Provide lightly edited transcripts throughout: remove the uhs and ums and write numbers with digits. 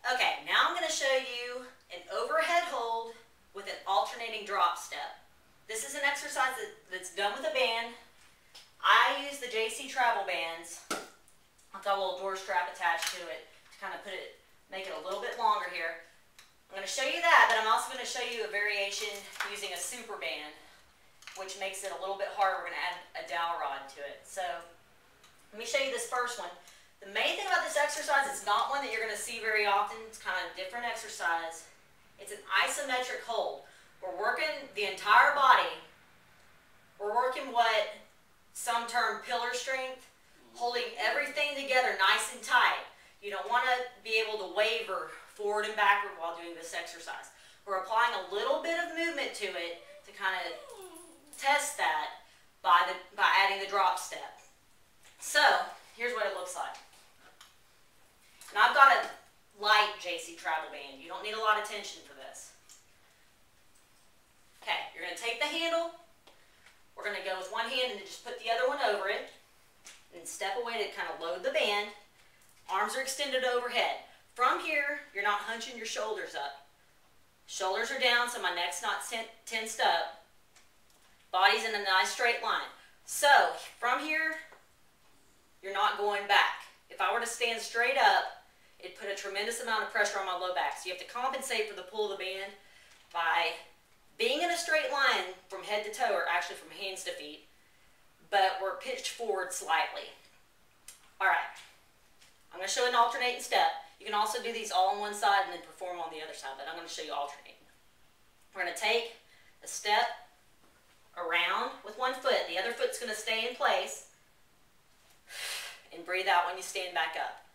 Okay, now I'm going to show you an overhead hold with an alternating drop step. This is an exercise that's done with a band. I use the JC travel bands. I've got a little door strap attached to it to kind of make it a little bit longer here. I'm going to show you that, but I'm also going to show you a variation using a super band, which makes it a little bit harder. We're going to add a dowel rod to it. So let me show you this first one. The main thing about this exercise, it's not one that you're going to see very often. It's kind of a different exercise. It's an isometric hold. We're working the entire body. We're working what some term pillar strength, holding everything together nice and tight. You don't want to be able to waver forward and backward while doing this exercise. We're applying a little bit of movement to it to kind of test that by adding the drop step. So here's what it looks like. And I've got a light JC travel band. You don't need a lot of tension for this. Okay, you're going to take the handle. We're going to go with one hand and just put the other one over it. And step away to kind of load the band. Arms are extended overhead. From here, you're not hunching your shoulders up. Shoulders are down so my neck's not tensed up. Body's in a nice straight line. So, from here, you're not going back. If I were to stand straight up, it'd put a tremendous amount of pressure on my low back. So you have to compensate for the pull of the band by being in a straight line from head to toe, or actually from hands to feet, but we're pitched forward slightly. All right, I'm going to show an alternating step. You can also do these all on one side and then perform on the other side, but I'm going to show you alternating. We're going to take a step around with one foot. The other foot's going to stay in place. And breathe out when you stand back up.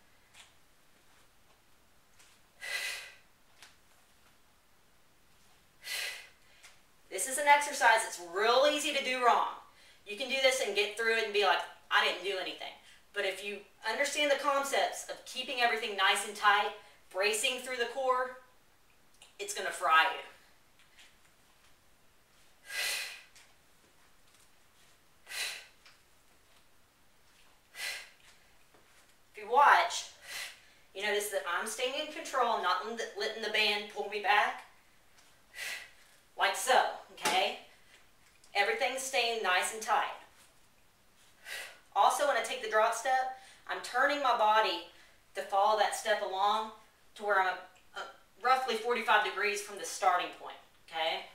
This is an exercise that's real easy to do wrong. You can do this and get through it and be like, I didn't do anything. But if you understand the concepts of keeping everything nice and tight, bracing through the core, it's going to fry you. If you watch, you notice that I'm staying in control. I'm not letting the band pull me back. Like so, okay? Everything's staying nice and tight. Also, when I take the drop step, I'm turning my body to follow that step along to where I'm roughly 45 degrees from the starting point, okay?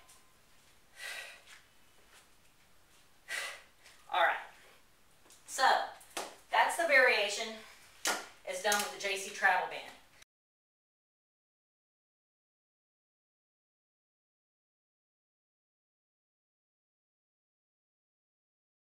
All right. So, that's the variation as done with the JC travel band.